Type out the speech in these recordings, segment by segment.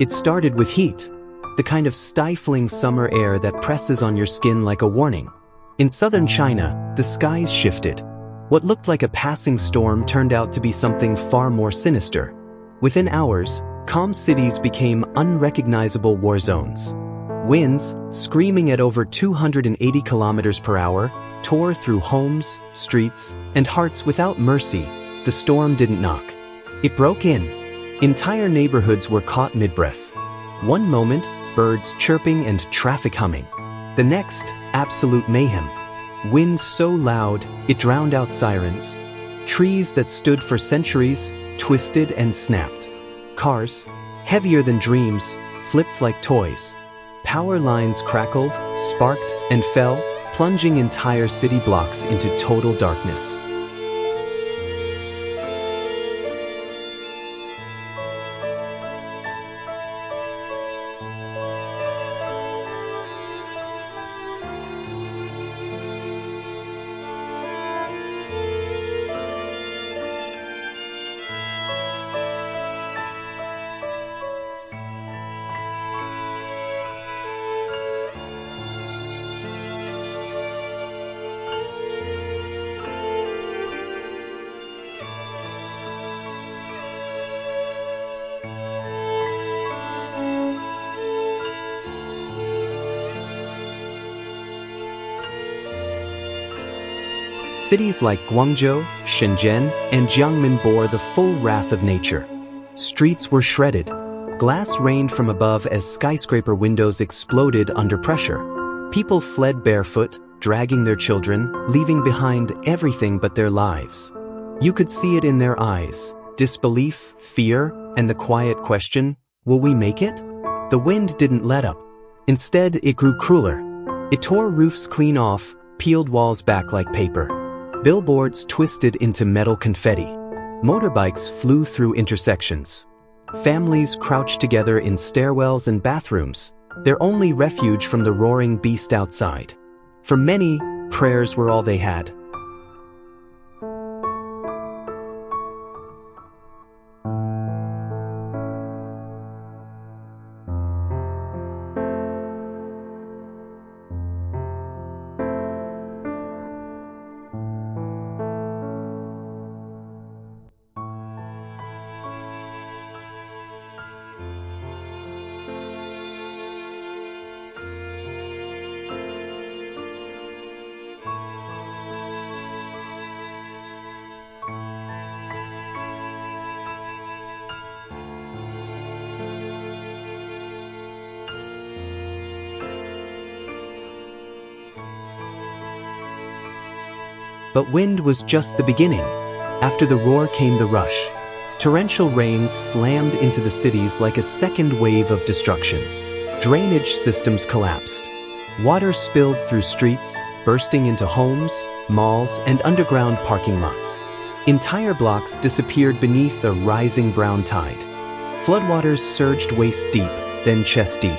It started with heat, the kind of stifling summer air that presses on your skin like a warning. In southern China, the skies shifted. What looked like a passing storm turned out to be something far more sinister. Within hours, calm cities became unrecognizable war zones. Winds, screaming at over 280 kilometers per hour, tore through homes, streets, and hearts without mercy. The storm didn't knock. It broke in. Entire neighborhoods were caught mid-breath. One moment, birds chirping and traffic humming. The next, absolute mayhem. Wind so loud, it drowned out sirens. Trees that stood for centuries, twisted and snapped. Cars, heavier than dreams, flipped like toys. Power lines crackled, sparked, and fell, plunging entire city blocks into total darkness. Cities like Guangzhou, Shenzhen, and Jiangmen bore the full wrath of nature. Streets were shredded. Glass rained from above as skyscraper windows exploded under pressure. People fled barefoot, dragging their children, leaving behind everything but their lives. You could see it in their eyes: disbelief, fear, and the quiet question, will we make it? The wind didn't let up. Instead, it grew crueler. It tore roofs clean off, peeled walls back like paper. Billboards twisted into metal confetti. Motorbikes flew through intersections. Families crouched together in stairwells and bathrooms, their only refuge from the roaring beast outside. For many, prayers were all they had. But wind was just the beginning. After the roar came the rush. Torrential rains slammed into the cities like a second wave of destruction. Drainage systems collapsed. Water spilled through streets, bursting into homes, malls, and underground parking lots. Entire blocks disappeared beneath a rising brown tide. Floodwaters surged waist deep, then chest deep.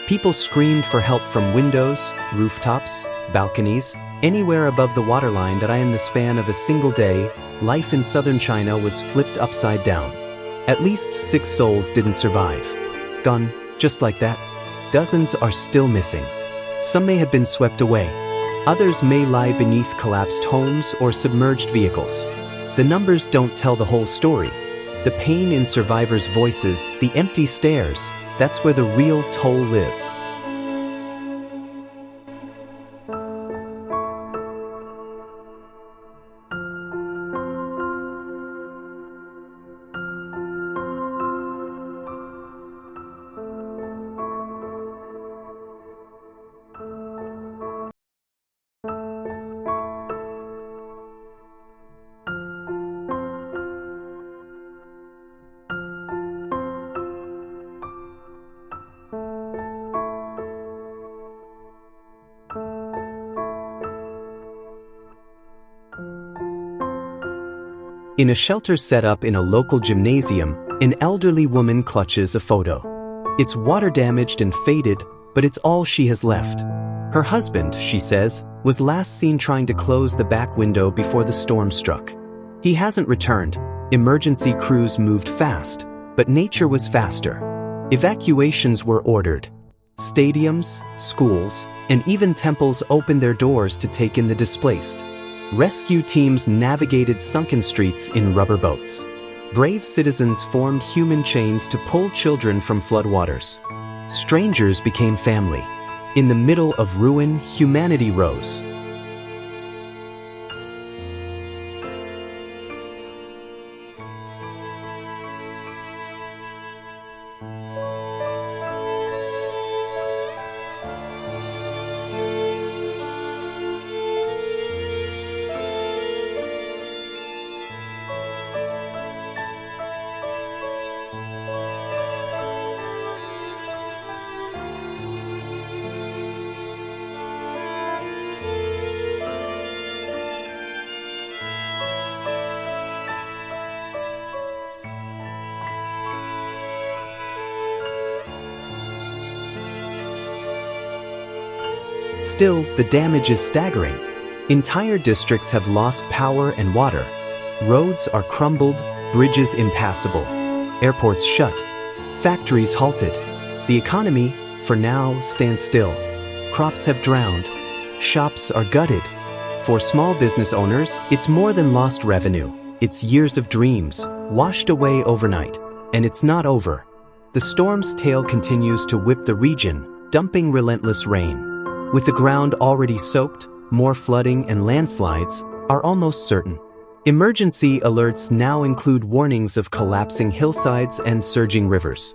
People screamed for help from windows, rooftops, balconies, anywhere above the waterline. That in the span of a single day, life in southern China was flipped upside down. At least 6 souls didn't survive. Gone, just like that. Dozens are still missing. Some may have been swept away. Others may lie beneath collapsed homes or submerged vehicles. The numbers don't tell the whole story. The pain in survivors' voices, the empty stares, that's where the real toll lives. In a shelter set up in a local gymnasium, an elderly woman clutches a photo. It's water-damaged and faded, but it's all she has left. Her husband, she says, was last seen trying to close the back window before the storm struck. He hasn't returned. Emergency crews moved fast, but nature was faster. Evacuations were ordered. Stadiums, schools, and even temples opened their doors to take in the displaced. Rescue teams navigated sunken streets in rubber boats. Brave citizens formed human chains to pull children from floodwaters. Strangers became family. In the middle of ruin, humanity rose. Still, the damage is staggering. Entire districts have lost power and water. Roads are crumbled, bridges impassable. Airports shut. Factories halted. The economy, for now, stands still. Crops have drowned. Shops are gutted. For small business owners, it's more than lost revenue. It's years of dreams, washed away overnight. And it's not over. The storm's tail continues to whip the region, dumping relentless rain. With the ground already soaked, more flooding and landslides are almost certain. Emergency alerts now include warnings of collapsing hillsides and surging rivers.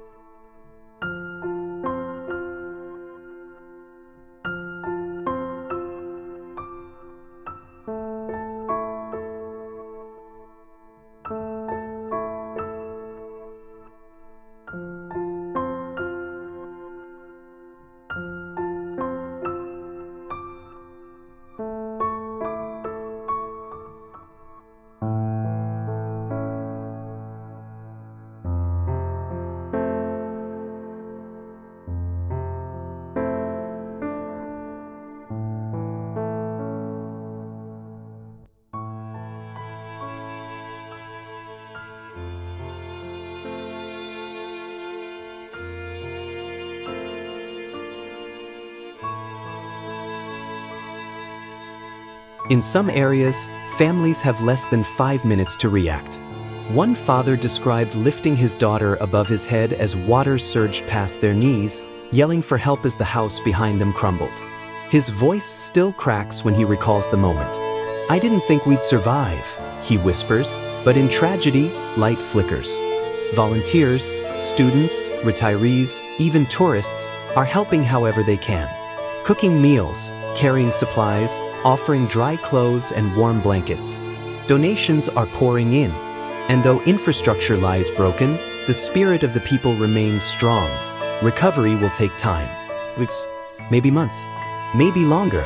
In some areas, families have less than 5 minutes to react. One father described lifting his daughter above his head as water surged past their knees, yelling for help as the house behind them crumbled. His voice still cracks when he recalls the moment. "I didn't think we'd survive," he whispers, but in tragedy, light flickers. Volunteers, students, retirees, even tourists are helping however they can. Cooking meals, carrying supplies, offering dry clothes and warm blankets. Donations are pouring in, and though infrastructure lies broken, the spirit of the people remains strong. Recovery will take time. Weeks, maybe months, maybe longer.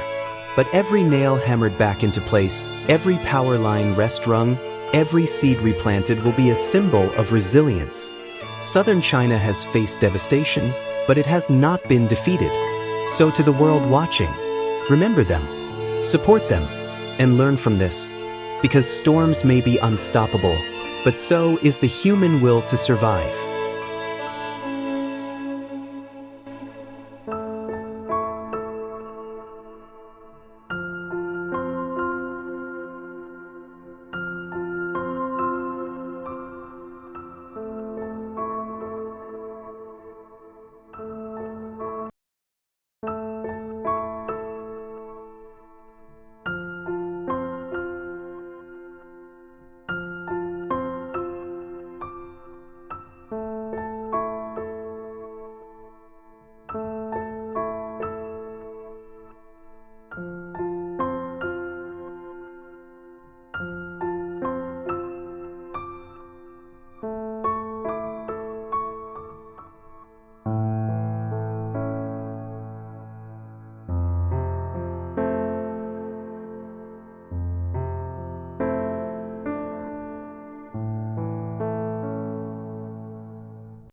But every nail hammered back into place, every power line rest-wrung, every seed replanted will be a symbol of resilience. Southern China has faced devastation, but it has not been defeated. So to the world watching, remember them, support them, and learn from this. Because storms may be unstoppable, but so is the human will to survive.